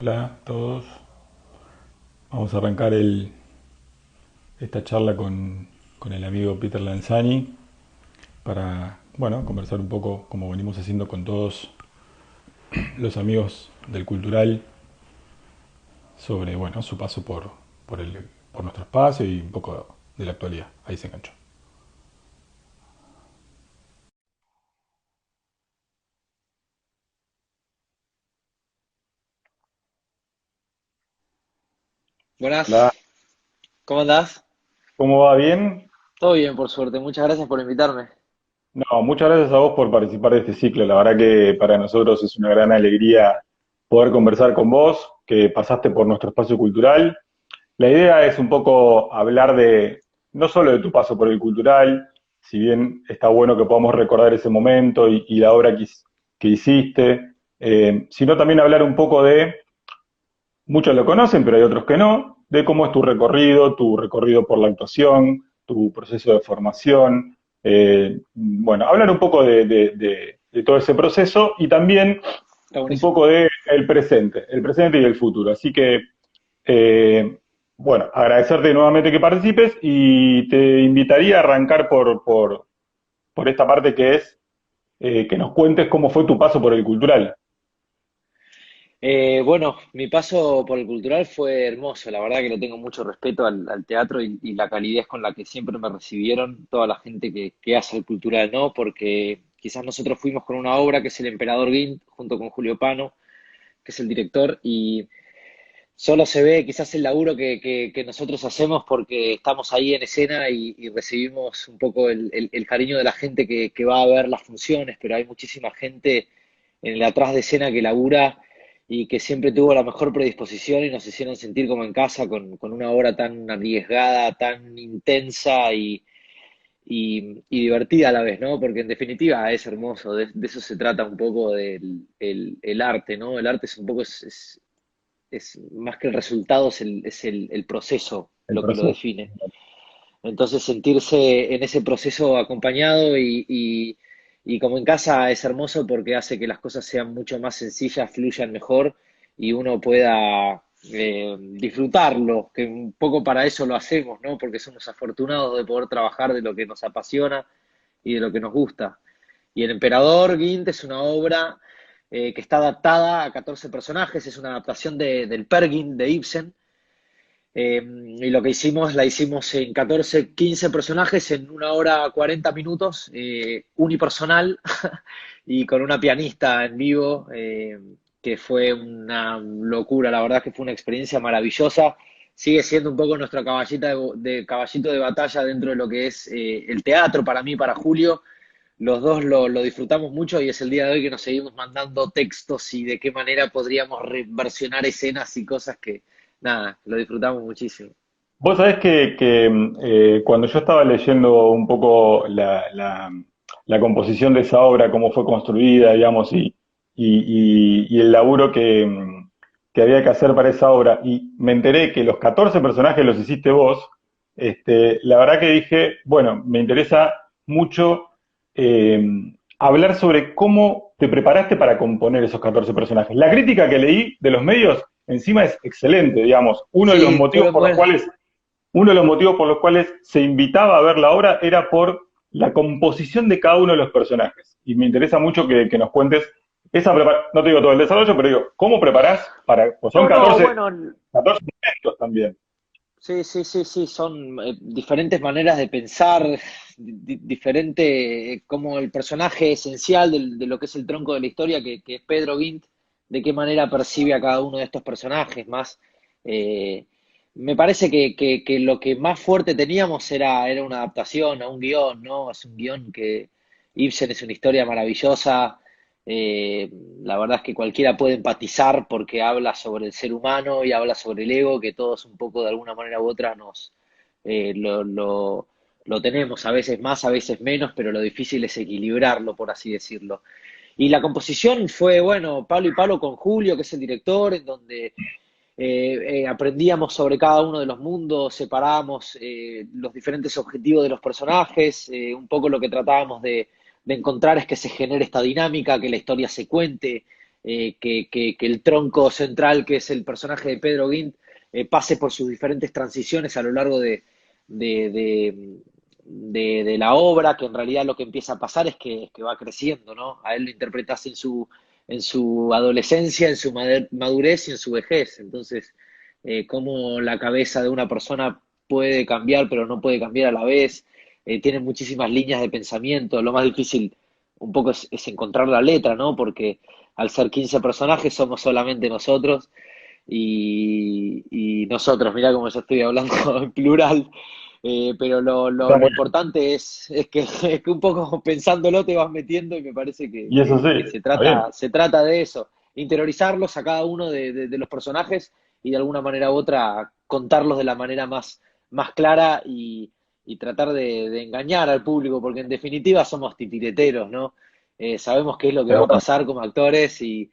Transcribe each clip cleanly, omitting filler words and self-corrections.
Hola a todos. Vamos a arrancar esta charla con el amigo Peter Lanzani para, bueno, conversar un poco, como venimos haciendo con todos los amigos del Cultural, sobre, bueno, su paso por nuestro espacio y un poco de la actualidad. Ahí se enganchó. Hola, Buenas, ¿cómo andás? ¿cómo va? ¿Bien? Todo bien, por suerte. Muchas gracias por invitarme. No, muchas gracias a vos por participar de este ciclo. La verdad que para nosotros es una gran alegría poder conversar con vos, que pasaste por nuestro espacio cultural. La idea es un poco hablar de, no solo de tu paso por el cultural, si bien está bueno que podamos recordar ese momento y la obra que hiciste, sino también hablar un poco de, muchos lo conocen, pero hay otros que no, de cómo es tu recorrido por la actuación, tu proceso de formación, bueno, hablar un poco de todo ese proceso y también Está un buenísimo. poco de el presente y el futuro. Así que eh, bueno, agradecerte nuevamente que participes y te invitaría a arrancar por esta parte que es que nos cuentes cómo fue tu paso por el cultural. Bueno, mi paso por el cultural fue hermoso. La verdad que le tengo mucho respeto al teatro y la calidez con la que siempre me recibieron toda la gente que hace el cultural, ¿no? Porque quizás nosotros fuimos con una obra que es El Emperador Gint, junto con Julio Pano, que es el director, y solo se ve quizás el laburo que nosotros hacemos porque estamos ahí en escena y recibimos un poco el cariño de la gente que va a ver las funciones, pero hay muchísima gente en el atrás de escena que labura y que siempre tuvo la mejor predisposición y nos hicieron sentir como en casa con una obra tan arriesgada, tan intensa y divertida a la vez, ¿no? Porque en definitiva es hermoso, de eso se trata un poco el arte, ¿no? El arte es un poco, es más que el resultado, es el proceso El lo que lo proceso. define. Entonces sentirse en ese proceso acompañado y como en casa es hermoso porque hace que las cosas sean mucho más sencillas, fluyan mejor y uno pueda disfrutarlo, que un poco para eso lo hacemos, ¿no? Porque somos afortunados de poder trabajar de lo que nos apasiona y de lo que nos gusta. Y El Emperador Gint es una obra que está adaptada a 14 personajes, es una adaptación del Per Gynt de Ibsen, y lo que hicimos, la hicimos en 14 15 personajes en 1 hora 40 minutos, unipersonal, y con una pianista en vivo, que fue una locura, la verdad que fue una experiencia maravillosa. Sigue siendo un poco nuestra caballito de batalla dentro de lo que es el teatro para mí, para Julio. Los dos lo disfrutamos mucho y es el día de hoy que nos seguimos mandando textos y de qué manera podríamos versionar escenas y cosas que, nada, lo disfrutamos muchísimo. Vos sabés que cuando yo estaba leyendo un poco la composición de esa obra, cómo fue construida, digamos, y el laburo que había que hacer para esa obra, y me enteré que los 14 personajes los hiciste vos, la verdad que dije, bueno, me interesa mucho eh, hablar sobre cómo te preparaste para componer esos 14 personajes. La crítica que leí de los medios encima es excelente, digamos. Sí, fueron buenas. Uno de los motivos por los cuales se invitaba a ver la obra era por la composición de cada uno de los personajes. Y me interesa mucho que nos cuentes no te digo todo el desarrollo, pero digo, ¿cómo preparás para, pues son No, no, 14, bueno, 14 momentos también. sí, sí, sí, sí, son diferentes maneras de pensar, diferente, como el personaje esencial de lo que es el tronco de la historia, que es Pedro Guint, de qué manera percibe a cada uno de estos personajes más. eh, Me parece que lo que más fuerte teníamos era una adaptación a un guión, ¿no? Es un guión que Ibsen es una historia maravillosa. eh, la verdad es que cualquiera puede empatizar porque habla sobre el ser humano y habla sobre el ego, que todos un poco de alguna manera u otra lo tenemos, a veces más, a veces menos, pero lo difícil es equilibrarlo, por así decirlo. Y la composición fue, bueno, palo y palo con Julio, que es el director, en donde aprendíamos sobre cada uno de los mundos, separábamos los diferentes objetivos de los personajes, un poco lo que tratábamos de encontrar es que se genere esta dinámica, que la historia se cuente, que el tronco central, que es el personaje de Pedro Guint, pase por sus diferentes transiciones a lo largo de, de, de la obra, que en realidad lo que empieza a pasar es que va creciendo, ¿no? A él lo interpretas en su adolescencia, en su madurez y en su vejez. Entonces, cómo la cabeza de una persona puede cambiar, pero no puede cambiar a la vez. Tiene muchísimas líneas de pensamiento. Lo más difícil un poco es encontrar la letra, ¿no? Porque al ser 15 personajes somos solamente nosotros y nosotros, mirá cómo yo estoy hablando en plural, pero Está lo muy bien. importante es que un poco pensándolo te vas metiendo y me parece Y eso sí, que está bien. se trata de eso, interiorizarlos a cada uno de los personajes y de alguna manera u otra contarlos de la manera más clara y tratar de engañar al público, porque en definitiva somos titireteros, ¿no? Sabemos qué es lo que Pero va a bueno, pasar como actores y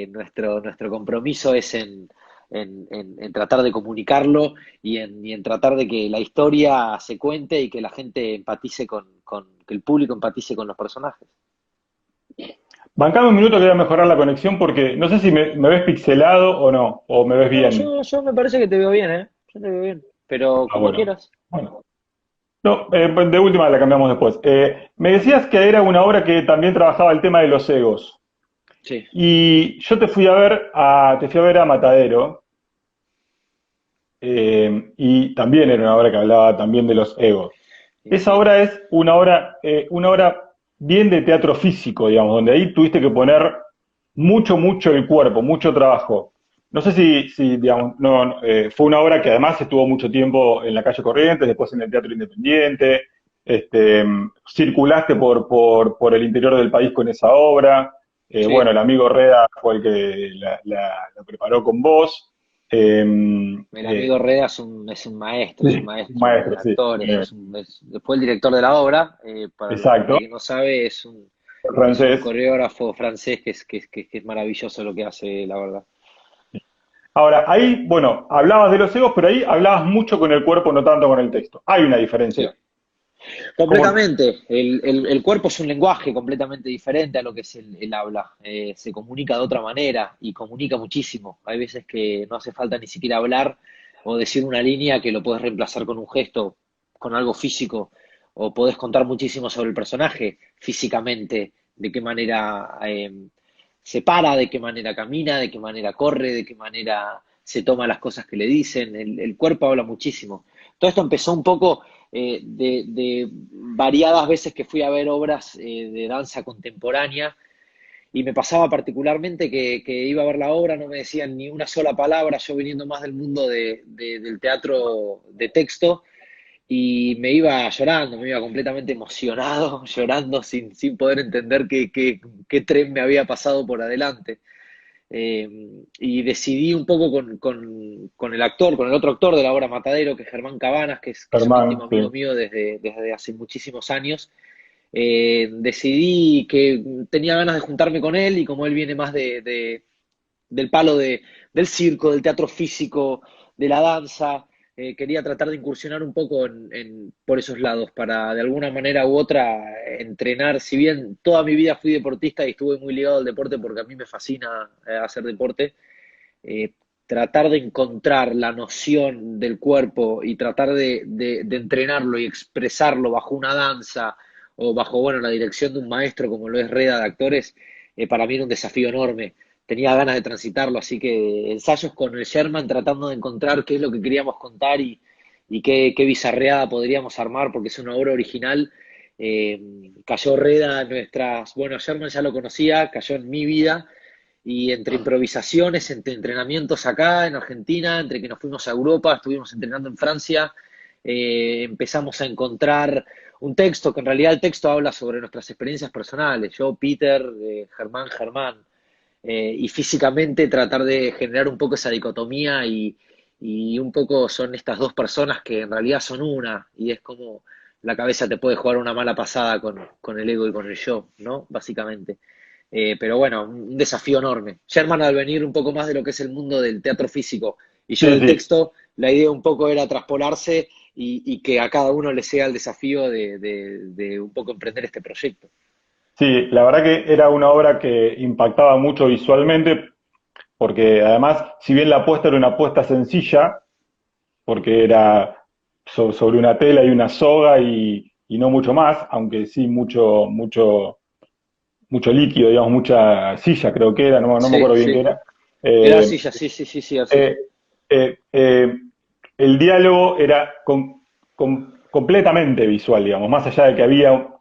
nuestro compromiso es en tratar de comunicarlo y en tratar de que la historia se cuente y que la gente empatice que el público empatice con los personajes. bancame un minuto que voy a mejorar la conexión porque no sé si me ves pixelado o no, o me ves No, bien. yo me parece que te veo bien, ¿eh? Yo te veo bien. Pero Ah, como bueno. quieras. Bueno. No, pues de última la cambiamos después. Me decías que era una obra que también trabajaba el tema de los egos. Sí. Y yo te fui a ver a Matadero, y también era una obra que hablaba también de los egos. Y Esa sí. obra es una obra bien de teatro físico, digamos, donde ahí tuviste que poner mucho el cuerpo, mucho trabajo. No sé si digamos, no, fue una obra que además estuvo mucho tiempo en la calle Corrientes, después en el Teatro Independiente, este, circulaste por el interior del país con esa obra. Bueno, Sí. el amigo Reda fue el que la preparó con vos. Eh, El amigo eh, Reda es un sí, maestro de maestro, sí. actores, fue el director de la obra, para Exacto, el que no sabe, es un francés. coreógrafo francés que es maravilloso lo que hace, la verdad. Ahora, ahí, bueno, hablabas de los egos, pero ahí hablabas mucho con el cuerpo, no tanto con el texto. Hay una Sí. diferencia. ¿Cómo? Completamente. El cuerpo es un lenguaje completamente diferente a lo que es el habla. Se comunica de otra manera y comunica muchísimo. Hay veces que no hace falta ni siquiera hablar o decir una línea que lo puedes reemplazar con un gesto, con algo físico, o podés contar muchísimo sobre el personaje físicamente, de qué manera se para, de qué manera camina, de qué manera corre, de qué manera se toma las cosas que le dicen. El cuerpo habla muchísimo. Todo esto empezó un poco de variadas veces que fui a ver obras de danza contemporánea y me pasaba particularmente que iba a ver la obra, no me decían ni una sola palabra, yo viniendo más del mundo del teatro de texto y me iba llorando, me iba completamente emocionado, llorando sin poder entender qué tren me había pasado por adelante. Y decidí un poco con el actor, con el otro actor de la obra Matadero, que es Germán Cabanas, que es un íntimo Germán, amigo sí. mío desde hace muchísimos años. Decidí que tenía ganas de juntarme con él y como él viene más del palo del circo, del teatro físico, de la danza. Quería tratar de incursionar un poco por esos lados para de alguna manera u otra entrenar. Si bien toda mi vida fui deportista y estuve muy ligado al deporte porque a mí me fascina hacer deporte, eh, tratar de encontrar la noción del cuerpo y tratar de entrenarlo y expresarlo bajo una danza o bajo, bueno, la dirección de un maestro como lo es Reda de actores, para mí era un desafío enorme. Tenía ganas de transitarlo, así que ensayos con el Sherman tratando de encontrar qué es lo que queríamos contar y qué bizarreada podríamos armar, porque es una obra original. Eh, Cayó Reda en nuestras, bueno, Sherman ya lo conocía, cayó en mi vida y entre improvisaciones, entre entrenamientos acá en Argentina, entre que nos fuimos a Europa, estuvimos entrenando en Francia, empezamos a encontrar un texto, que en realidad el texto habla sobre nuestras experiencias personales, yo, Peter, Germán, y físicamente tratar de generar un poco esa dicotomía y un poco son estas dos personas que en realidad son una, y es como la cabeza te puede jugar una mala pasada con el ego y con el yo, ¿no? Básicamente. Pero bueno, un desafío enorme. Sherman al venir un poco más de lo que es el mundo del teatro físico y yo Sí, del sí. texto, la idea un poco era traspolarse y que a cada uno le sea el desafío de un poco emprender este proyecto. Sí, la verdad que era una obra que impactaba mucho visualmente, porque además, si bien la apuesta era una apuesta sencilla, porque era sobre una tela y una soga y no mucho más, aunque sí mucho líquido, digamos, mucha silla creo que era, no me Sí, acuerdo bien qué sí. era. Era Eh, arcilla, sí, sí, sí, sí, arcilla. eh, eh, eh, el diálogo era completamente visual, digamos, más allá de que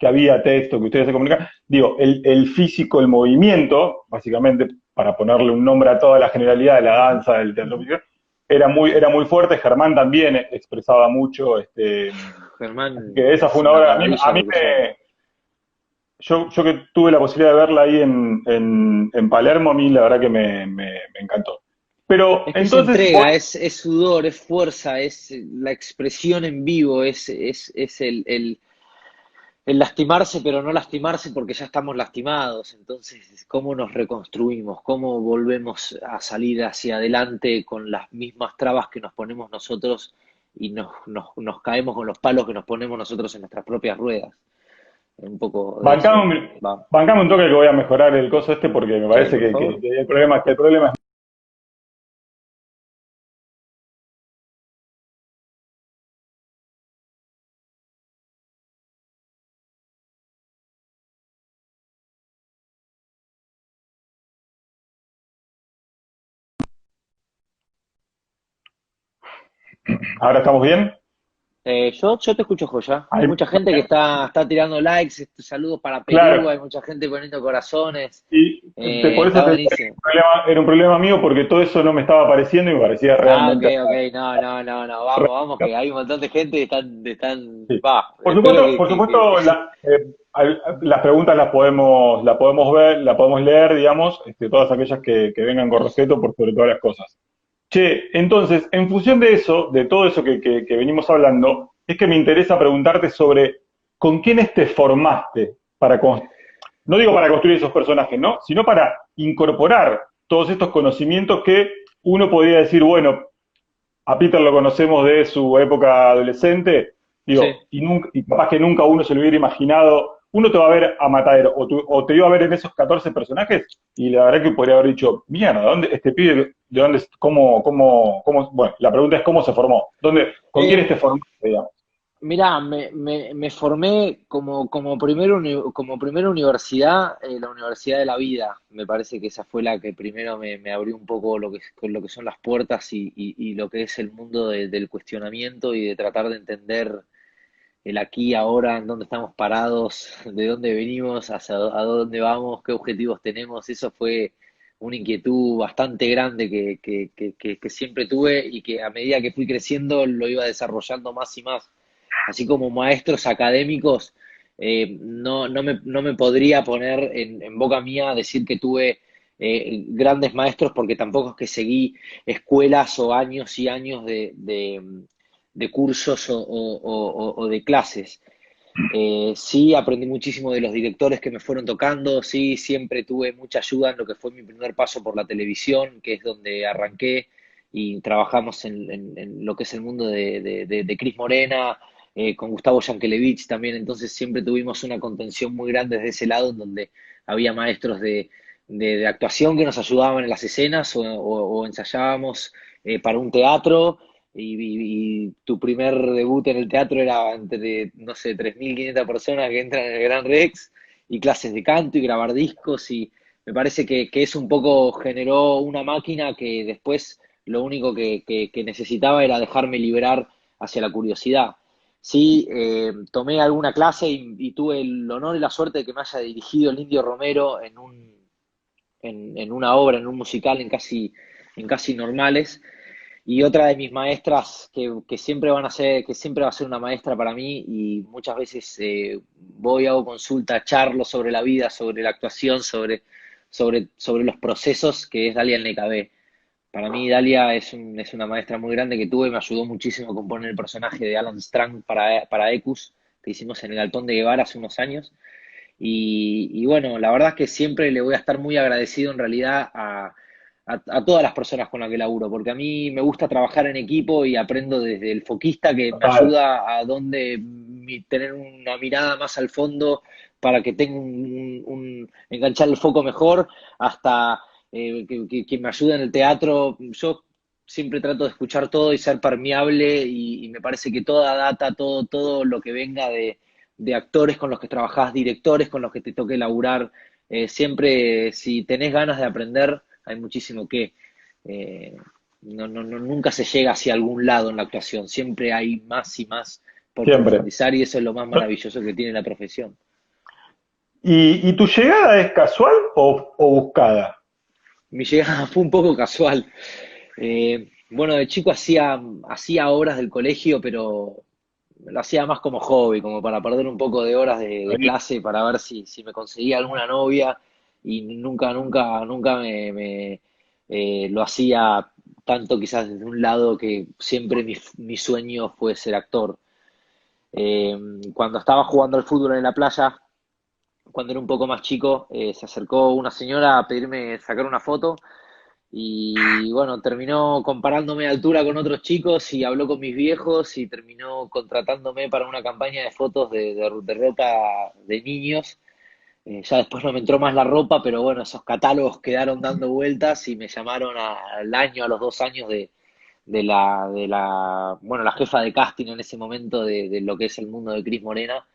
había texto, que ustedes se comunicaban, digo, el físico, el movimiento, básicamente, para ponerle un nombre a toda la generalidad de la Ujú, danza, del teatro ujú. físico, era muy fuerte. Germán también expresaba mucho, así Germán que esa fue es una una obra, maravilla lo que sabe. yo que tuve la posibilidad de verla ahí en Palermo, a mí la verdad que me encantó. Pero Es que se entonces, entrega, es sudor, es fuerza, es la expresión en vivo, es el lastimarse, pero no lastimarse porque ya estamos lastimados. Entonces, ¿cómo nos reconstruimos? ¿Cómo volvemos a salir hacia adelante con las mismas trabas que nos ponemos nosotros y nos caemos con los palos que nos ponemos nosotros en nuestras propias ruedas? Un poco de eso bancame, va. bancame un toque que voy a mejorar el coso este porque me Sí, parece por favor. que el problema es... ¿Ahora estamos bien? Yo te escucho, Joya. Hay Ahí, mucha gente que está tirando likes, saludos para Perú, claro. hay mucha gente poniendo corazones. Y por eso Está te decía que buenísimo. era un problema mío porque todo eso no me estaba apareciendo y me parecía Ah, ok, realmente... ok, no, no, no, no, vamos, vamos, que hay un montón de gente que Sí. va, espero que, Por supuesto, las preguntas las podemos ver, las podemos leer, digamos, todas aquellas que vengan con respeto por sobre todas las cosas. Che, entonces, en función de eso, de todo eso que venimos hablando, es que me interesa preguntarte sobre con quiénes te formaste para, no digo para construir esos personajes, ¿no? Sino para incorporar todos estos conocimientos que uno podría decir, bueno, a Peter lo conocemos de su época adolescente, sí. digo, y capaz que nunca uno se lo hubiera imaginado. Uno te va a ver a Matadero, o te iba a ver en esos 14 personajes, y la verdad que podría haber dicho, mierda, ¿dónde este pibe, de dónde, bueno, la pregunta es cómo se formó, con quiénes te Eh, formaste, digamos. Mirá, me formé como primera universidad, la Universidad de la Vida. Me parece que esa fue la que primero me abrió un poco con lo que son las puertas y lo que es el mundo del cuestionamiento y de tratar de entender el aquí, ahora, en dónde estamos parados, de dónde venimos, a dónde vamos, qué objetivos tenemos. Eso fue una inquietud bastante grande que siempre tuve y que a medida que fui creciendo lo iba desarrollando más y más. Así como maestros académicos, no me podría poner en boca mía decir que tuve grandes maestros porque tampoco es que seguí escuelas o años y años de cursos o de clases. Sí, aprendí muchísimo de los directores que me fueron tocando, sí, siempre tuve mucha ayuda en lo que fue mi primer paso por la televisión, que es donde arranqué y trabajamos en lo que es el mundo de Cris Morena, con Gustavo Yankelevich también, entonces siempre tuvimos una contención muy grande desde ese lado, en donde había maestros de actuación que nos ayudaban en las escenas o ensayábamos para un teatro y tu primer debut en el teatro era entre, no sé, 3.500 personas que entran en el Gran Rex y clases de canto y grabar discos y me parece que eso un poco generó una máquina que después lo único que necesitaba era dejarme liberar hacia la curiosidad. Sí, tomé alguna clase y tuve el honor y la suerte de que me haya dirigido el Indio Romero en una obra, en un musical, en casi normales. Y otra de mis maestras que siempre van a ser, que siempre va a ser una maestra para mí, y muchas veces voy, hago consulta, charlo sobre la vida, sobre la actuación, sobre los procesos, que es Dalia Necabé. Para mí, Dalia es una maestra muy grande que tuve, me ayudó muchísimo a componer el personaje de Alan Strang para Ecus, que hicimos en el Galpón de Guevara hace unos años. Y bueno, la verdad es que siempre le voy a estar muy agradecido en realidad a todas las personas con las que laburo, porque a mí me gusta trabajar en equipo y aprendo desde el foquista que me Total. ayuda a tener una mirada más al fondo para que tenga enganchar el foco mejor, hasta que me ayude en el teatro. Yo siempre trato de escuchar todo y ser permeable y me parece que toda data, todo lo que venga de actores con los que trabajás, directores con los que te toque laburar, siempre si tenés ganas de aprender, hay muchísimo que. eh, nunca se llega hacia algún lado en la actuación, siempre hay más y más por Siempre. profundizar y eso es lo más maravilloso que tiene la profesión. ¿Y tu llegada es casual o buscada? Mi llegada fue un poco casual. Bueno, de chico hacía horas del colegio, pero lo hacía más como hobby, como para perder un poco de horas de clase, para ver si me conseguía alguna novia y nunca lo hacía tanto quizás desde un lado que siempre mi sueño fue ser actor. Eh, Cuando estaba jugando al fútbol en la playa, cuando era un poco más chico, se acercó una señora a pedirme sacar una foto y bueno, terminó comparándome de altura con otros chicos y habló con mis viejos y terminó contratándome para una campaña de fotos de ropa de niños. Ya después no me entró más la ropa, pero bueno, esos catálogos quedaron dando vueltas y me llamaron al año, a los 2 años bueno, la jefa de casting en ese momento de lo que es el mundo de Cris Morena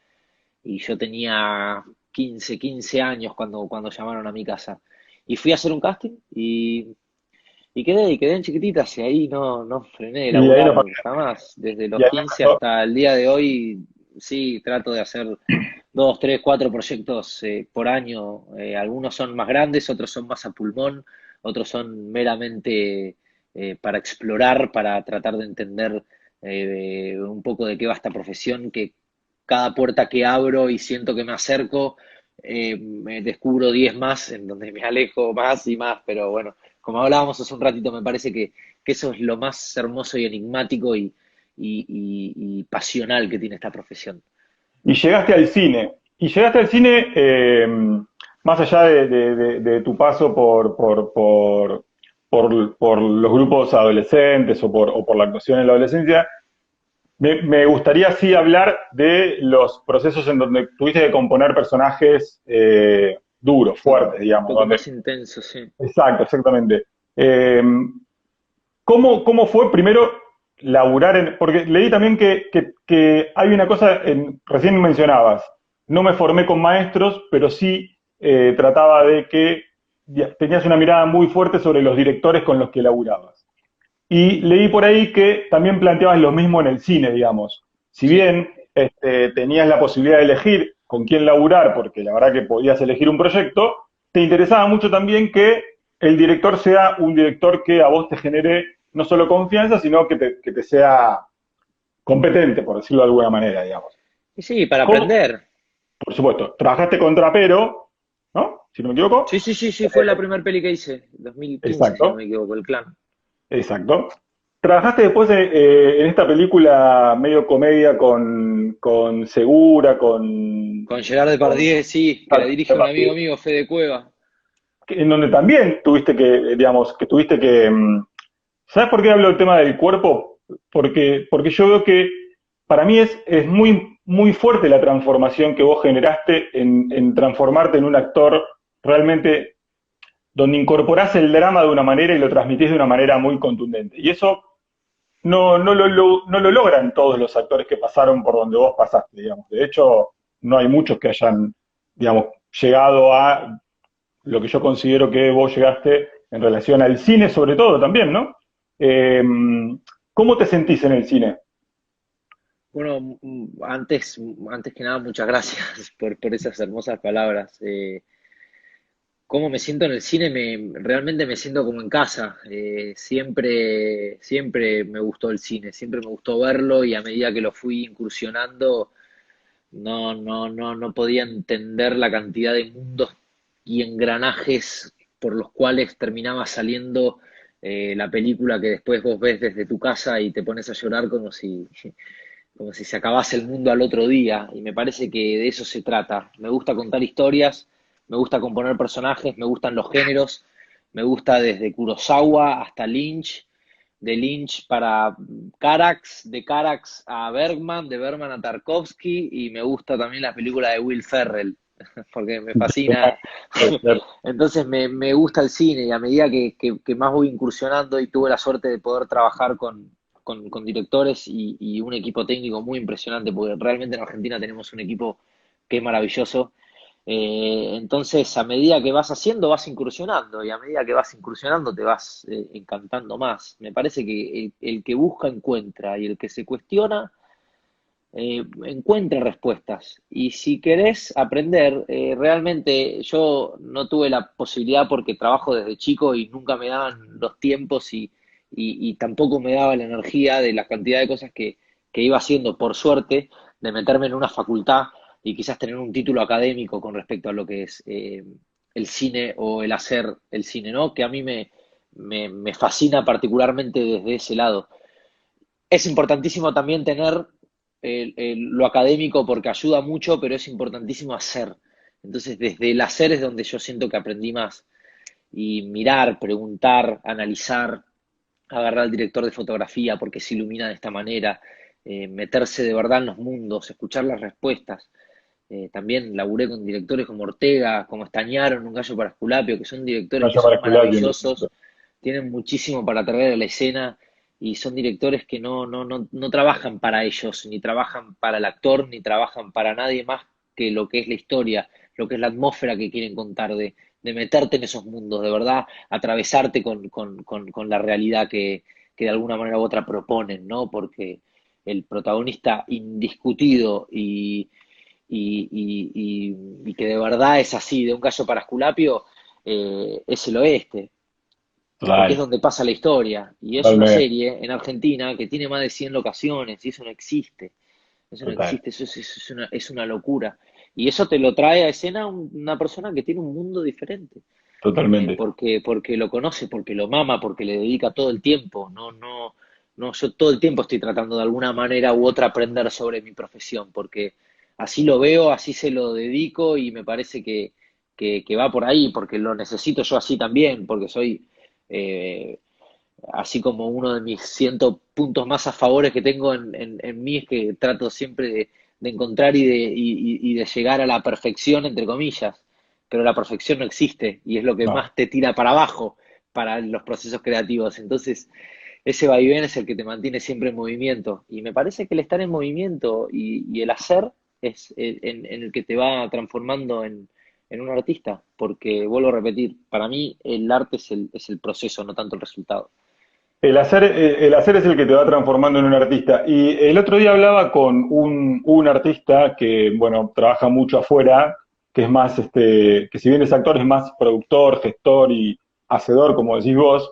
y yo tenía 15 años cuando llamaron a mi casa. Y fui a hacer un casting y quedé en chiquititas y ahí no frené de Y ahí no laburar pasó. jamás. Desde Y los ahí 15 pasó. hasta el día de hoy, sí, trato de hacer 2, 3, 4 proyectos por año. Algunos son más grandes, otros son más a pulmón, otros son meramente para explorar, para tratar de entender un poco de qué va esta profesión, que cada puerta que abro y siento que me acerco, me descubro 10 más, en donde me alejo más y más, pero bueno, como hablábamos hace un ratito, me parece que eso es lo más hermoso y enigmático y pasional que tiene esta profesión. Y llegaste al cine. Y llegaste al cine, más allá de tu paso por los grupos adolescentes o por la actuación en la adolescencia, me gustaría sí hablar de los procesos en donde tuviste que componer personajes duros, Sí, fuertes, un digamos, poco donde... más intenso, sí. Exacto, exactamente. Eh, ¿Cómo fue primero laburar en...? Porque leí también que hay una cosa, recién mencionabas, no me formé con maestros, pero sí trataba de que tenías una mirada muy fuerte sobre los directores con los que laburabas. Y leí por ahí que también planteabas lo mismo en el cine, digamos. Si Sí. bien tenías la posibilidad de elegir con quién laburar, porque la verdad que podías elegir un proyecto, te interesaba mucho también que el director sea un director que a vos te genere no solo confianza, sino que te sea competente, por decirlo de alguna manera, digamos. Y sí, para ¿Cómo? aprender. Por supuesto, trabajaste con Trapero, ¿no? Si no me Sí, equivoco. sí, sí, sí, fue la primera peli que hice, 2015, si no Exacto. me equivoco, El Clan. Exacto. Trabajaste después en esta película medio comedia con Segura, Con Gerard con Depardieu, sí, que la dirige un amigo mío, Fede Cueva. en donde también tuviste que, digamos, que tuviste que... ¿Sabes por qué hablo del tema del cuerpo? Porque yo veo que para mí es muy fuerte la transformación que vos generaste en transformarte en un actor realmente donde incorporás el drama de una manera y lo transmitís de una manera muy contundente. Y eso no lo logran todos los actores que pasaron por donde vos pasaste, digamos. De hecho, no hay muchos que hayan, digamos, llegado a lo que yo considero que vos llegaste en relación al cine, sobre todo también, ¿no? Eh, ¿Cómo te sentís en el cine? Bueno, antes que nada, muchas gracias por esas hermosas palabras. ¿Cómo me siento en el cine? Realmente me siento como en casa. Siempre me gustó el cine, siempre me gustó verlo y a medida que lo fui incursionando, no podía entender la cantidad de mundos y engranajes por los cuales terminaba saliendo la película que después vos ves desde tu casa y te pones a llorar como si se acabase el mundo al otro día. Y me parece que de eso se trata. Me gusta contar historias, me gusta componer personajes, me gustan los géneros, me gusta desde Kurosawa hasta Lynch, de Lynch para Carax, de Carax a Bergman, de Bergman a Tarkovsky, y me gusta también la película de Will Ferrell. porque me fascina. Entonces me gusta el cine y a medida que más voy incursionando y tuve la suerte de poder trabajar con directores y un equipo técnico muy impresionante, porque realmente en Argentina tenemos un equipo que es maravilloso. Entonces, a medida que vas haciendo, vas incursionando y a medida que vas incursionando te vas encantando más. Me parece que el que busca encuentra y el que se cuestiona encuentre respuestas. Y si querés aprender, realmente yo no tuve la posibilidad porque trabajo desde chico y nunca me daban los tiempos y tampoco me daba la energía de la cantidad de cosas que iba haciendo, por suerte, de meterme en una facultad y quizás tener un título académico con respecto a lo que es el cine o el hacer el cine, ¿no? Que a mí me fascina particularmente desde ese lado. Es importantísimo también tener lo académico porque ayuda mucho, pero es importantísimo hacer. Entonces, desde el hacer es donde yo siento que aprendí más. Y mirar, preguntar, analizar, agarrar al director de fotografía porque se ilumina de esta manera, meterse de verdad en los mundos, escuchar las respuestas. También laburé con directores como Ortega, como Estañaro en Un gallo para Esculapio, que son directores que Vaya para son Esculapio, maravillosos, tienen muchísimo para traer a la escena y son directores que no trabajan para ellos, ni trabajan para el actor, ni trabajan para nadie más que lo que es la historia, lo que es la atmósfera que quieren contar, de meterte en esos mundos, de verdad, atravesarte con la realidad que de alguna manera u otra proponen, ¿no? Porque el protagonista indiscutido y que de verdad es así, de Un gallo para Esculapio, es el oeste, porque es total, donde pasa la historia. Y es una totalmente, serie en Argentina que tiene más de 100 locaciones y eso no existe. Eso no total, existe, es una locura. Y eso te lo trae a escena una persona que tiene un mundo diferente, totalmente. porque lo conoce, porque lo mama, porque le dedica todo el tiempo. No, yo todo el tiempo estoy tratando de alguna manera u otra aprender sobre mi profesión, porque así lo veo, así se lo dedico y me parece que va por ahí, porque lo necesito yo así también, porque soy, eh, así como uno de mis 100 puntos más a favores que tengo en mí es que trato siempre de encontrar y de llegar a la perfección, entre comillas, pero la perfección no existe y es lo que No. más te tira para abajo para los procesos creativos. Entonces, ese vaivén es el que te mantiene siempre en movimiento. Y me parece que el estar en movimiento y el hacer es en el que te va transformando en un artista. Porque, vuelvo a repetir, para mí el arte es el proceso, no tanto el resultado. El hacer es el que te va transformando en un artista. Y el otro día hablaba con un artista que, bueno, trabaja mucho afuera, que es más, que si bien es actor, es más productor, gestor y hacedor, como decís vos.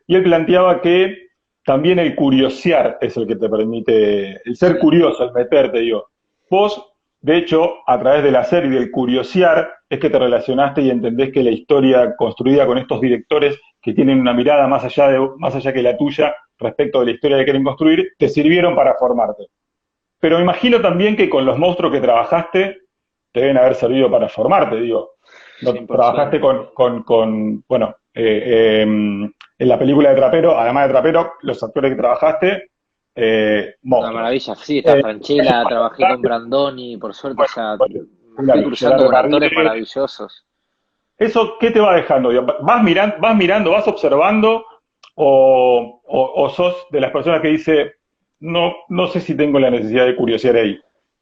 Y él planteaba que también el curiosear es el que te permite, el ser Sí. curioso, el meterte, digo. Vos, de hecho, a través del hacer y del curiosear, es que te relacionaste y entendés que la historia construida con estos directores que tienen una mirada más allá que la tuya respecto de la historia que quieren construir, te sirvieron para formarte. Pero me imagino también que con los monstruos que trabajaste, te deben haber servido para formarte, digo. No, trabajaste 100%. bueno, en la película de Trapero, además de Trapero, los actores que trabajaste, Una monstruos. maravilla. Sí, está Eh, Franchella, trabajé con Brandoni, por suerte, o bueno, sea, bueno, me fui claro, cruzando Gerardo con actores Carriere. maravillosos. ¿Eso qué te va dejando? Digo, vas mirando, vas observando o sos de las personas que dice, no, no sé si tengo la necesidad de curiosear ahí?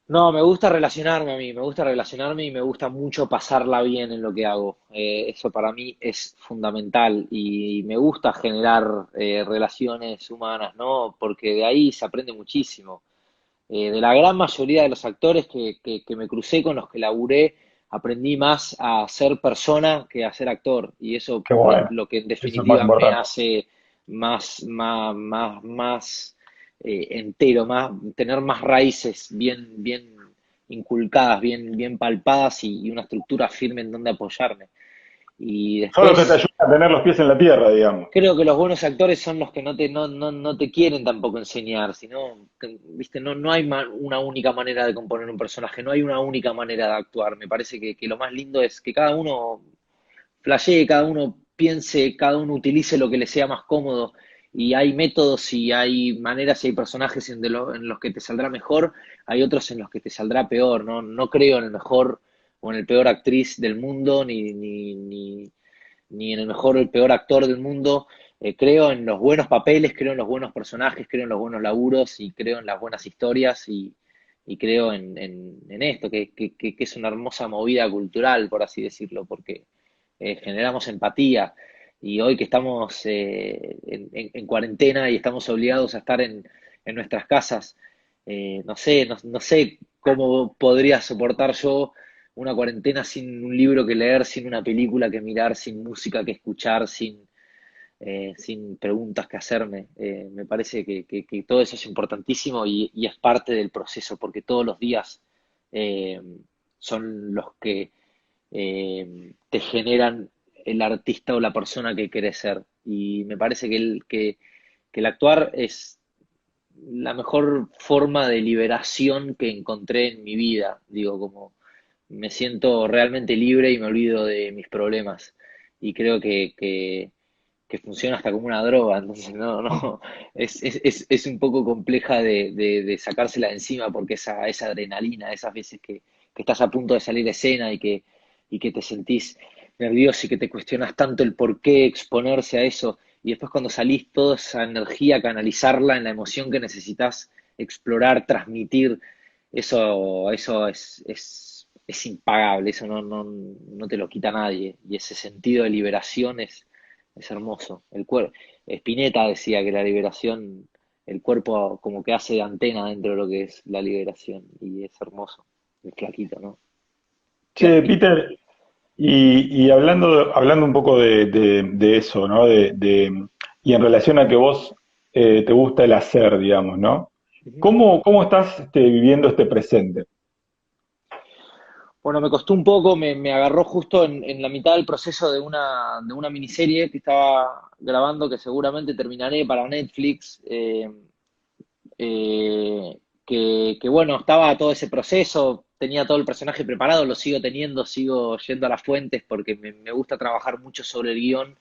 No, me gusta relacionarme a mí, me gusta relacionarme y me gusta mucho pasarla bien en lo que hago. Eso para mí es fundamental y me gusta generar relaciones humanas, ¿no? Porque de ahí se aprende muchísimo. De la gran mayoría de los actores que me crucé, con los que laburé, aprendí más a ser persona que a ser actor. Y eso Qué es bueno, lo que en eso es más definitiva me importante. hace más entero, tener más raíces bien inculcadas, bien palpadas y una estructura firme en donde apoyarme. Y Son los que te después ayudan a tener los pies en la tierra, digamos. creo que los buenos actores son los que no te quieren tampoco enseñar, sino, viste, no hay una única manera de componer un personaje, no hay una única manera de actuar. Me parece que lo más lindo es que cada uno flashee, cada uno piense, cada uno utilice lo que le sea más cómodo. Y hay métodos y hay maneras y hay personajes en los que te saldrá mejor, hay otros en los que te saldrá peor. No creo en el mejor o en el peor actriz del mundo, ni en el mejor o el peor actor del mundo. Creo en los buenos papeles, creo en los buenos personajes, creo en los buenos laburos y creo en las buenas historias y creo en esto, que es una hermosa movida cultural, por así decirlo, porque generamos empatía. Y hoy que estamos en cuarentena y estamos obligados a estar en nuestras casas, no sé cómo podría soportar yo una cuarentena sin un libro que leer, sin una película que mirar, sin música que escuchar, sin preguntas que hacerme. Me parece que todo eso es importantísimo y es parte del proceso, porque todos los días eh, son los que te generan el artista o la persona que querés ser. Y me parece que el actuar es la mejor forma de liberación que encontré en mi vida. Digo, como me siento realmente libre y me olvido de mis problemas. Y creo que funciona hasta como una droga, entonces no, es un poco compleja de sacársela de encima porque esa adrenalina, esas veces que estás a punto de salir de escena y que te sentís nervioso y que te cuestionas tanto el por qué exponerse a eso, y después cuando salís toda esa energía, canalizarla en la emoción que necesitas explorar, transmitir, eso es impagable, eso no te lo quita nadie, y ese sentido de liberación es hermoso. Spinetta decía que la liberación, el cuerpo como que hace de antena dentro de lo que es la liberación, y es hermoso, el flaquito, ¿no? Qué Che, artista. Peter, y hablando un poco de eso, ¿no? Y en relación a que vos te gusta el hacer, digamos, ¿no? Ujú. ¿Cómo estás viviendo este presente? Bueno, me costó un poco, me agarró justo en la mitad del proceso de una miniserie que estaba grabando, que seguramente terminaré para Netflix. Que bueno, estaba todo ese proceso, tenía todo el personaje preparado, lo sigo teniendo, sigo yendo a las fuentes porque me gusta trabajar mucho sobre el guión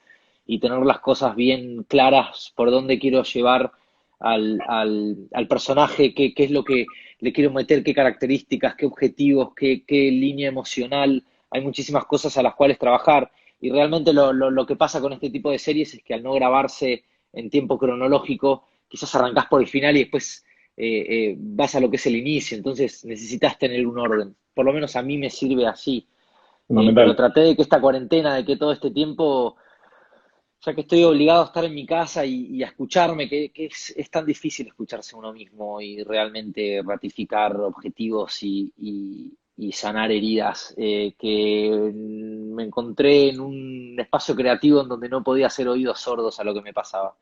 y tener las cosas bien claras por dónde quiero llevar al personaje, qué es lo que le quiero meter, qué características, qué objetivos, qué línea emocional. Hay muchísimas cosas a las cuales trabajar y realmente lo que pasa con este tipo de series es que al no grabarse en tiempo cronológico, quizás arrancás por el final y después vas a lo que es el inicio, entonces necesitas tener un orden. Por lo menos a mí me sirve así. Pero Fundamental. traté de que esta cuarentena, de que todo este tiempo, ya que estoy obligado a estar en mi casa y a escucharme, que es tan difícil escucharse a uno mismo y realmente ratificar objetivos y sanar heridas, que me encontré en un espacio creativo en donde no podía hacer oídos sordos a lo que me pasaba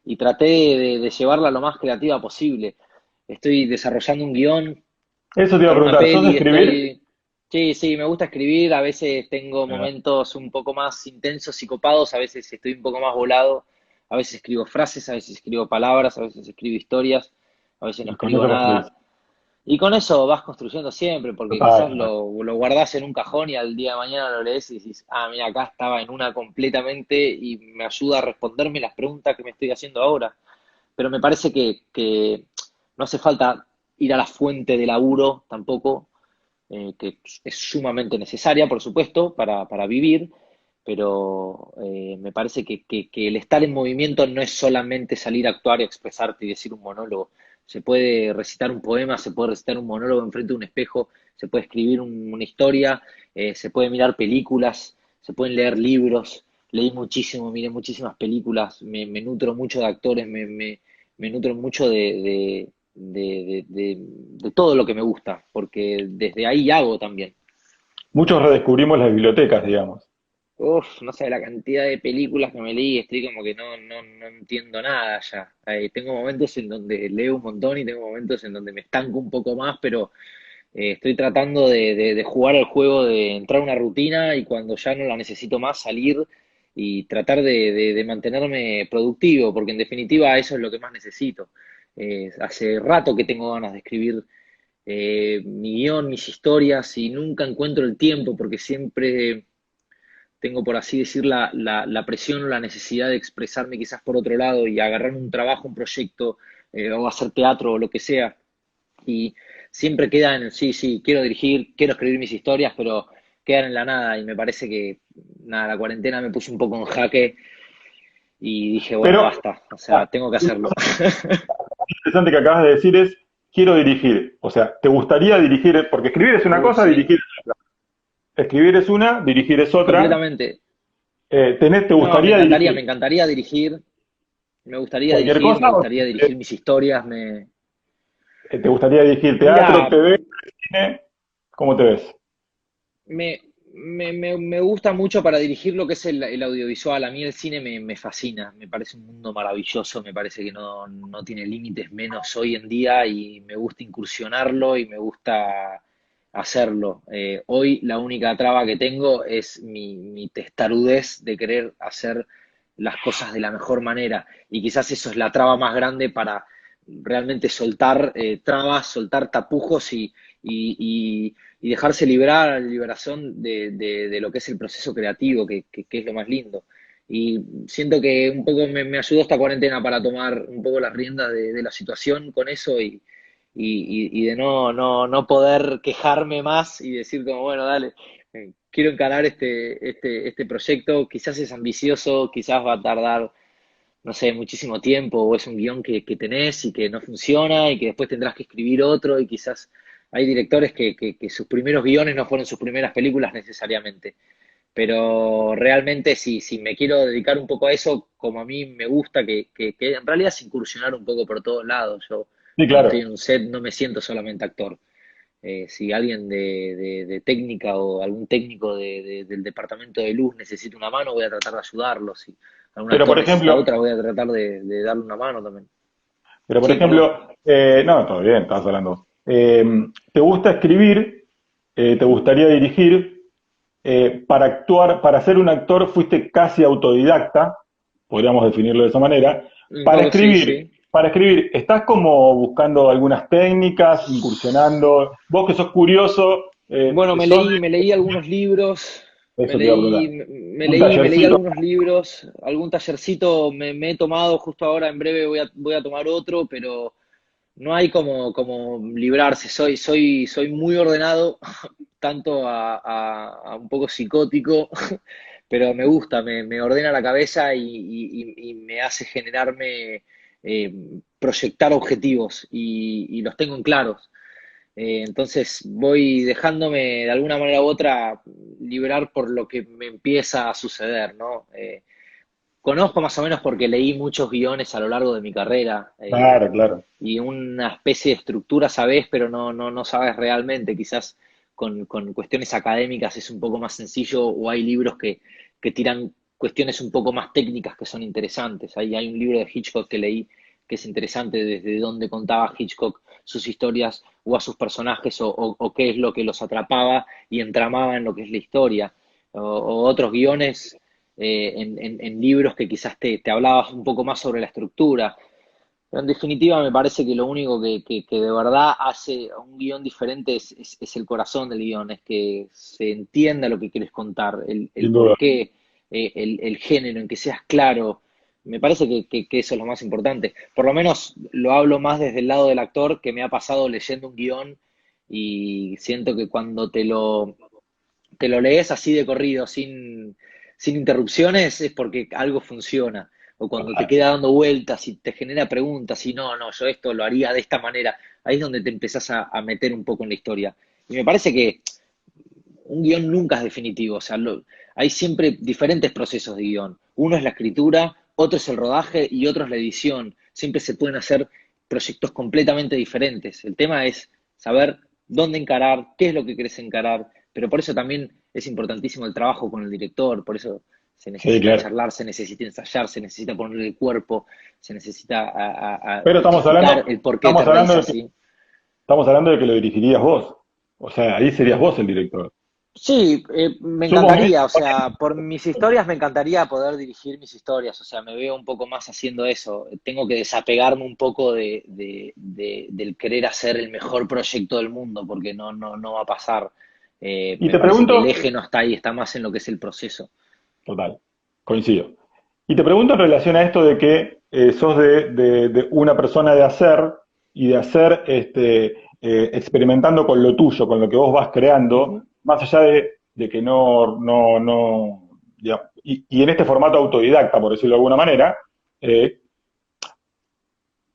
y traté de llevarla lo más creativa posible. Estoy desarrollando un guión Eso te iba a para una preguntar, ¿sos de peli, escribir? sí, me gusta escribir, a veces tengo Ah, momentos un poco más intensos y copados, a veces estoy un poco más volado, a veces escribo frases, a veces escribo palabras, a veces escribo historias, a veces no y con escribo eso construís. nada. Y con eso vas construyendo siempre, porque Total, quizás total. lo guardás en un cajón y al día de mañana lo lees y decís, ah, mira, acá estaba en una completamente y me ayuda a responderme las preguntas que me estoy haciendo ahora. Pero me parece que no hace falta ir a la fuente de laburo tampoco, que es sumamente necesaria, por supuesto, para vivir, pero me parece que el estar en movimiento no es solamente salir a actuar y expresarte y decir un monólogo. Se puede recitar un poema, se puede recitar un monólogo enfrente de un espejo, se puede escribir una historia, se puede mirar películas, se pueden leer libros. Leí muchísimo, miré muchísimas películas, me nutro mucho de actores, me nutro mucho de todo lo que me gusta, porque desde ahí hago también. Muchos redescubrimos las bibliotecas, digamos. Uf, no sé, la cantidad de películas que me leí, estoy como que no entiendo nada ya. Tengo momentos en donde leo un montón y tengo momentos en donde me estanco un poco más, pero estoy tratando de jugar el juego, de entrar a una rutina y cuando ya no la necesito más, salir y tratar de mantenerme productivo, porque en definitiva eso es lo que más necesito. Hace rato que tengo ganas de escribir mi guión, mis historias y nunca encuentro el tiempo porque siempre tengo, por así decir, la presión o la necesidad de expresarme quizás por otro lado y agarrar un trabajo, un proyecto o hacer teatro o lo que sea y siempre queda en el sí, quiero dirigir, quiero escribir mis historias, pero quedan en la nada y me parece que, nada, la cuarentena me puso un poco en jaque y dije, bueno, Pero, basta, o sea, tengo que una hacerlo. cosa interesante que acabas de decir es, quiero dirigir. O sea, ¿te gustaría dirigir? Porque escribir es una cosa, Sí, dirigir es otra. Escribir es una, dirigir es otra. completamente. ¿Te No, gustaría me dirigir encantaría dirigir, cualquier me cosa o gustaría dirigir mis historias, te gustaría dirigir teatro, Mira, TV, cine? ¿Cómo te ves? me gusta mucho para dirigir lo que es el audiovisual. A mí el cine me fascina, me parece un mundo maravilloso, me parece que no tiene límites menos hoy en día y me gusta incursionarlo y me gusta hacerlo. Hoy la única traba que tengo es mi testarudez de querer hacer las cosas de la mejor manera y quizás eso es la traba más grande para realmente soltar trabas, soltar tapujos y dejarse liberar a la liberación de lo que es el proceso creativo, que es lo más lindo. Y siento que un poco me ayudó esta cuarentena para tomar un poco las riendas de la situación con eso y de no poder quejarme más y decir como, bueno, dale, quiero encarar este proyecto, quizás es ambicioso, quizás va a tardar no sé, muchísimo tiempo, o es un guión que tenés y que no funciona y que después tendrás que escribir otro y quizás hay directores que sus primeros guiones no fueron sus primeras películas necesariamente. Pero realmente si me quiero dedicar un poco a eso, como a mí me gusta, que en realidad es incursionar un poco por todos lados. Yo Sí, cuando estoy claro. en un set no me siento solamente actor. Si alguien de técnica o algún técnico del departamento de luz necesita una mano, voy a tratar de ayudarlo. Si algún Pero actor por necesita ejemplo, otra, voy a tratar de darle una mano también. pero por Sí, perdón. ejemplo, no, todo bien, estás hablando. ¿Te gusta escribir? ¿Te gustaría dirigir? Para actuar, para ser un actor fuiste casi autodidacta, podríamos definirlo de esa manera. Un poco sí, sí. Para escribir, ¿estás como buscando algunas técnicas, incursionando? Vos que sos curioso, Bueno, me leí algunos libros, eso te iba a preguntar, un me leí tallercito. algunos libros, algún tallercito me he tomado justo ahora, en breve voy a tomar otro, pero no hay como librarse. Soy muy ordenado, tanto a un poco psicótico, pero me gusta, me ordena la cabeza y me hace generarme, eh, proyectar objetivos y los tengo en claros. Entonces voy dejándome de alguna manera u otra liberar por lo que me empieza a suceder, ¿no? Conozco más o menos porque leí muchos guiones a lo largo de mi carrera Claro, claro. y una especie de estructura sabes, pero no sabes realmente. Quizás con cuestiones académicas es un poco más sencillo o hay libros que tiran cuestiones un poco más técnicas que son interesantes. Hay un libro de Hitchcock que leí que es interesante desde dónde contaba Hitchcock sus historias o a sus personajes o qué es lo que los atrapaba y entramaba en lo que es la historia. O otros guiones en libros que quizás te hablabas un poco más sobre la estructura. Pero en definitiva me parece que lo único que de verdad hace a un guión diferente es el corazón del guión, es que se entienda lo que quieres contar, el Sin duda. por qué, el género, en que seas claro. Me parece que eso es lo más importante. Por lo menos lo hablo más desde el lado del actor, que me ha pasado leyendo un guión y siento que cuando te lo lees así de corrido, sin interrupciones, es porque algo funciona. O cuando te queda dando vueltas y te genera preguntas y no, yo esto lo haría de esta manera, ahí es donde te empezás a meter un poco en la historia. Y me parece que un guión nunca es definitivo, o sea, hay siempre diferentes procesos de guión. Uno es la escritura, otro es el rodaje y otro es la edición. Siempre se pueden hacer proyectos completamente diferentes. El tema es saber dónde encarar, qué es lo que querés encarar, pero por eso también es importantísimo el trabajo con el director, por eso se Sí, necesita claro. charlar, se necesita ensayar, se necesita ponerle el cuerpo, se necesita a Pero justificar el por qué te estamos reís hablando de así. estamos hablando de que lo dirigirías vos. O sea, ahí serías vos el director. Sí, me Supone, encantaría, o sea, por mis historias me encantaría poder dirigir mis historias, o sea, me veo un poco más haciendo eso. Tengo que desapegarme un poco del querer hacer el mejor proyecto del mundo, porque no va a pasar. y Me te parece que el pregunto, eje no está ahí, está más en lo que es el proceso. total, coincido. Y te pregunto en relación a esto de que sos de una persona de hacer y de hacer experimentando con lo tuyo, con lo que vos vas creando, Ujú. más allá de de que digamos, y en este formato autodidacta, por decirlo de alguna manera, eh,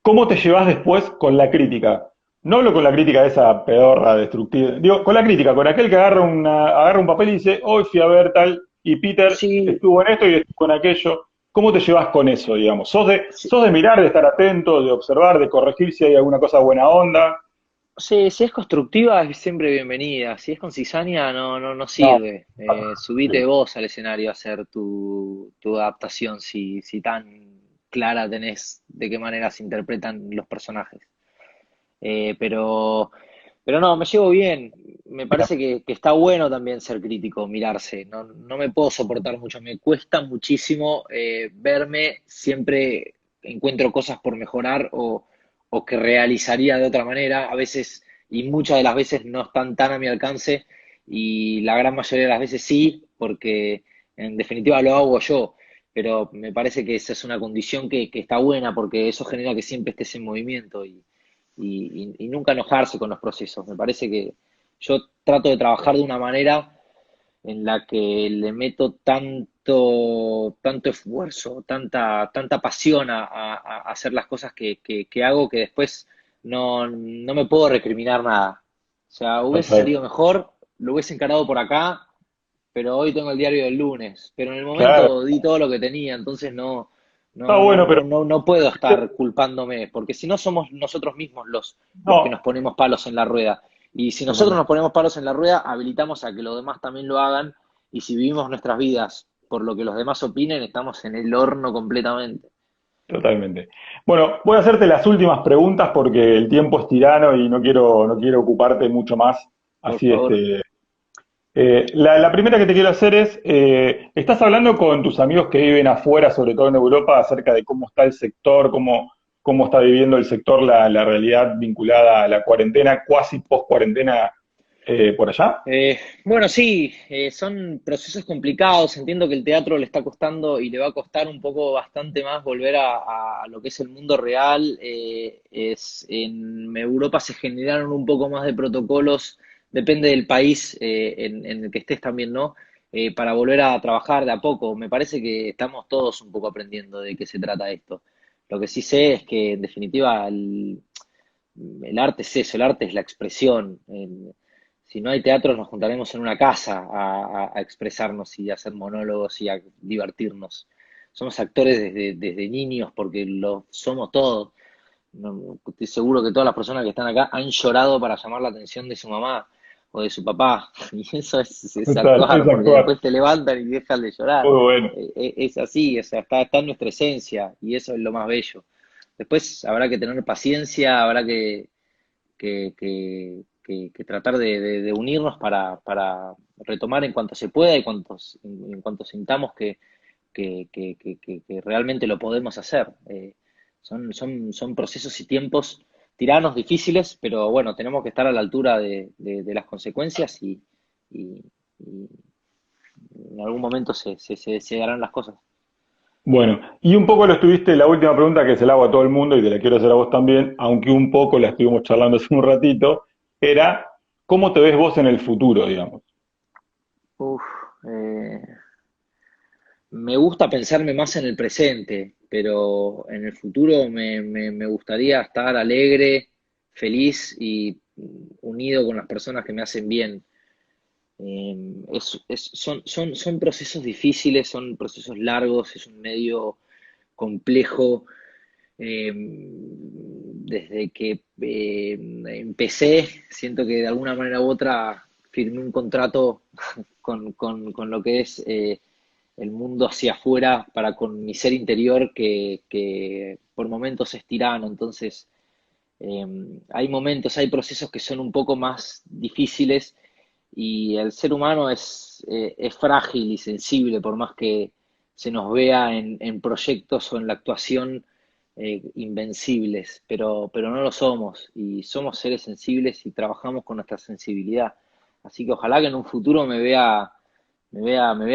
¿cómo te llevas después con la crítica? No hablo con la crítica de esa pedorra destructiva, digo, con la crítica, con aquel que agarra un papel y dice, hoy fui a ver tal, y Peter Sí, estuvo en esto y estuvo en aquello. ¿Cómo te llevas con eso, digamos? sí, ¿Sos de mirar, de estar atento, de observar, de corregir si hay alguna cosa buena onda? sí, si es constructiva es siempre bienvenida. Si es con cizaña no No, sirve. Subite vos al escenario a hacer tu adaptación si tan clara tenés de qué manera se interpretan los personajes. Eh, pero, pero no, me llevo bien. Me parece que está bueno también ser crítico, mirarse. No me puedo soportar mucho. Me cuesta muchísimo verme. Siempre encuentro cosas por mejorar o que realizaría de otra manera. A veces, y muchas de las veces no están tan a mi alcance. Y la gran mayoría de las veces sí, porque en definitiva lo hago yo. Pero me parece que esa es una condición que está buena porque eso genera que siempre estés en movimiento y nunca enojarse con los procesos. Me parece que yo trato de trabajar de una manera en la que le meto tanto esfuerzo, tanta pasión a hacer las cosas que hago que después no me puedo recriminar nada. O sea, hubiese perfecto. salido mejor, lo hubiese encarado por acá, pero hoy tengo el diario del lunes. Pero en el Claro, momento di todo lo que tenía, entonces está bueno, pero no puedo estar culpándome, porque si no somos nosotros mismos los que no, nos ponemos palos en la rueda. Y si nosotros nos totalmente. ponemos palos en la rueda, habilitamos a que los demás también lo hagan. Y si vivimos nuestras vidas por lo que los demás opinen, estamos en el horno completamente. Totalmente. Bueno, voy a hacerte las últimas preguntas porque el tiempo es tirano y no quiero ocuparte mucho más. Por Así, favor. la primera que te quiero hacer es, ¿estás hablando con tus amigos que viven afuera, sobre todo en Europa, acerca de cómo está el sector, cómo está viviendo el sector la realidad vinculada a la cuarentena, cuasi post-cuarentena por allá? Bueno, sí, son procesos complicados. Entiendo que el teatro le está costando y le va a costar un poco bastante más volver a lo que es el mundo real. En Europa se generaron un poco más de protocolos, depende del país en el que estés también, ¿no? Para volver a trabajar de a poco. Me parece que estamos todos un poco aprendiendo de qué se trata esto. Lo que sí sé es que, en definitiva, el arte es eso, el arte es la expresión. Si no hay teatro, nos juntaremos en una casa a expresarnos y a hacer monólogos y a divertirnos. Somos actores desde niños porque lo somos todos. Estoy seguro que todas las personas que están acá han llorado para llamar la atención de su mamá o de su papá. Y eso es Total, es actuar, porque actuar. después te levantan y dejan de llorar. Muy bueno. Es así, o sea, está en nuestra esencia y eso es lo más bello. Después habrá que tener paciencia, habrá que tratar de unirnos para retomar en cuanto se pueda y en cuanto sintamos que realmente lo podemos hacer. Son procesos y tiempos tiranos, difíciles, pero bueno, tenemos que estar a la altura de las consecuencias y- y en algún momento se darán las cosas. Bueno, y un poco lo estuviste, la última pregunta que se la hago a todo el mundo y te la quiero hacer a vos también, aunque un poco la estuvimos charlando hace un ratito, era ¿cómo te ves vos en el futuro, digamos? Uf, eh, Me gusta pensarme más en el presente, pero en el futuro me gustaría estar alegre, feliz y unido con las personas que me hacen bien. Son procesos difíciles, son procesos largos, es un medio complejo. Desde que empecé, siento que de alguna manera u otra firmé un contrato con lo que es el mundo hacia afuera para con mi ser interior que por momentos es tirano. Entonces, eh, hay momentos, hay procesos que son un poco más difíciles y el ser humano es frágil y sensible por más que se nos vea en proyectos o en la actuación invencibles, pero no lo somos y somos seres sensibles y trabajamos con nuestra sensibilidad. Así que ojalá que en un futuro me vea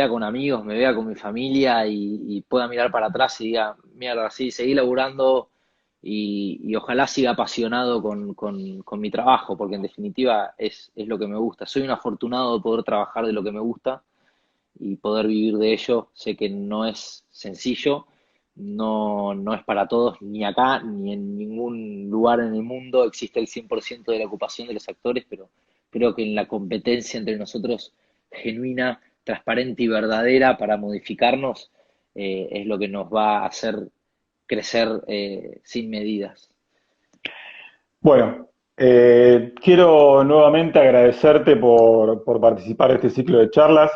con amigos, me vea con mi familia y pueda mirar para atrás y diga, mierda, sí, seguí laburando y ojalá siga apasionado con mi trabajo, porque en definitiva es lo que me gusta. Soy un afortunado de poder trabajar de lo que me gusta y poder vivir de ello. Sé que no es sencillo, no es para todos, ni acá, ni en ningún lugar en el mundo existe el 100% de la ocupación de los actores, pero creo que en la competencia entre nosotros, genuina, transparente y verdadera para modificarnos, es lo que nos va a hacer crecer sin medidas. Bueno, quiero nuevamente agradecerte por participar de este ciclo de charlas.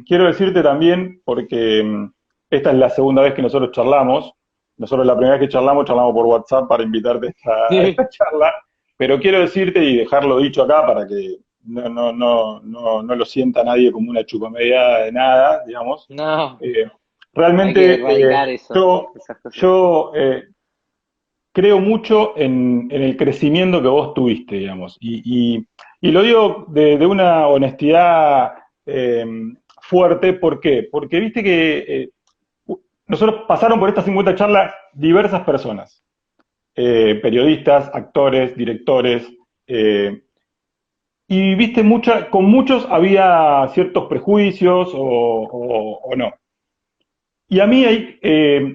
Quiero decirte también, porque esta es la segunda vez que nosotros charlamos. Nosotros la primera vez que charlamos por WhatsApp para invitarte a esta charla. Pero quiero decirte y dejarlo dicho acá para que no lo sienta nadie como una chupamedia de nada, digamos. No, Eh, hay que realmente erradicar eso, yo, esas cosas. yo creo mucho en el crecimiento que vos tuviste, digamos. Y lo digo de una honestidad eh, fuerte, ¿por qué? Porque viste que nosotros pasaron por estas 50 charlas diversas personas, periodistas, actores, directores, eh, y viste, con muchos había ciertos prejuicios o no. Y a mí,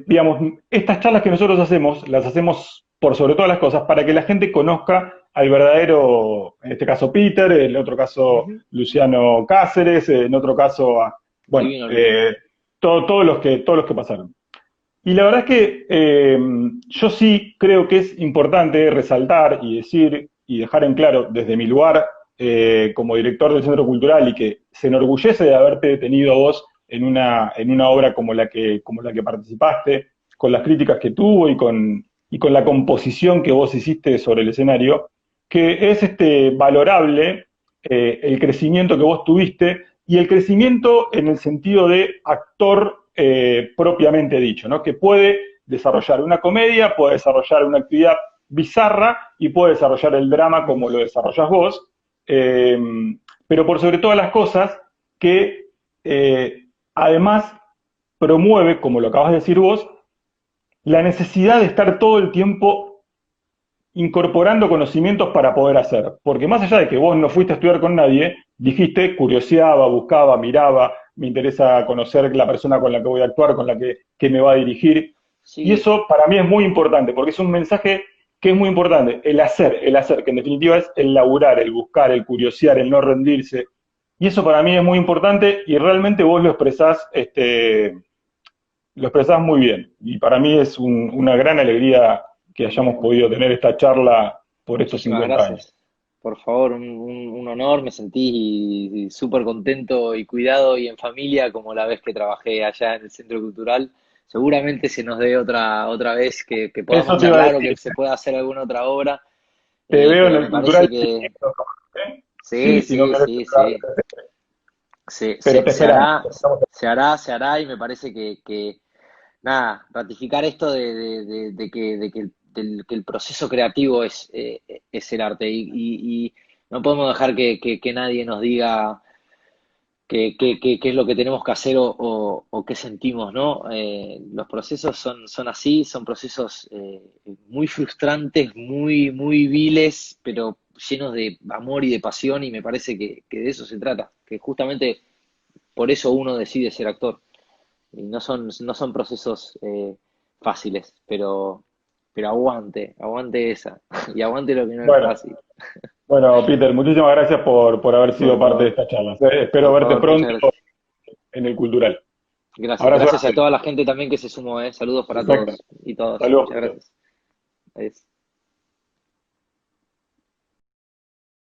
digamos, estas charlas que nosotros hacemos, las hacemos por sobre todas las cosas para que la gente conozca al verdadero, en este caso Peter, en otro caso Ujú. Luciano Cáceres, en otro caso, bueno, Divino, Lucho. todos los que pasaron. Y la verdad es que yo sí creo que es importante resaltar y decir y dejar en claro desde mi lugar como director del Centro Cultural y que se enorgullece de haberte tenido a vos en una obra como la que participaste, con las críticas que tuvo y con la composición que vos hiciste sobre el escenario, que es valorable el crecimiento que vos tuviste y el crecimiento en el sentido de actor propiamente dicho, ¿no? Que puede desarrollar una comedia, puede desarrollar una actividad bizarra y puede desarrollar el drama como lo desarrollas vos, eh, pero por sobre todas las cosas que además promueve, como lo acabas de decir vos, la necesidad de estar todo el tiempo incorporando conocimientos para poder hacer. Porque más allá de que vos no fuiste a estudiar con nadie, dijiste, curioseaba, buscaba, miraba, me interesa conocer la persona con la que voy a actuar, con la que me va a dirigir. Y Sí, eso para mí es muy importante, porque es un mensaje que es muy importante. El hacer, que en definitiva es el laburar, el buscar, el curiosear, el no rendirse. Y eso para mí es muy importante y realmente vos lo expresás muy bien. Y para mí es una gran alegría que hayamos podido tener esta charla por estos muchísimas 50 años. gracias. Por favor, un honor, me sentí y súper contento y cuidado y en familia como la vez que trabajé allá en el Centro Cultural. Seguramente se nos dé otra vez que podamos Eso te iba a charlar o que decir, se pueda hacer alguna otra obra, te veo en pero el me parece cultural que siguiendo, ¿eh? sí, Sí, si no sí, querés sí, hablar, sí. pero te esperamos. Se hará y me parece que nada, ratificar esto de que el proceso creativo es el arte y no podemos dejar que nadie nos diga qué es lo que tenemos que hacer o qué sentimos, ¿no? Los procesos son así, son procesos muy frustrantes, muy viles, pero llenos de amor y de pasión y me parece que de eso se trata, que justamente por eso uno decide ser actor. Y no son procesos fáciles, pero aguante esa. Y aguante lo que no es Bueno, fácil. bueno, Peter, muchísimas gracias por haber Por sido parte de favor, esta charla. Espero por verte favor, muchas pronto gracias. en el cultural. Gracias, Abrazo gracias a grande. toda la gente también que se sumó, ¿eh? Saludos para Perfecto. todos y todas. Saludos, Muchas Peter. gracias. Adiós.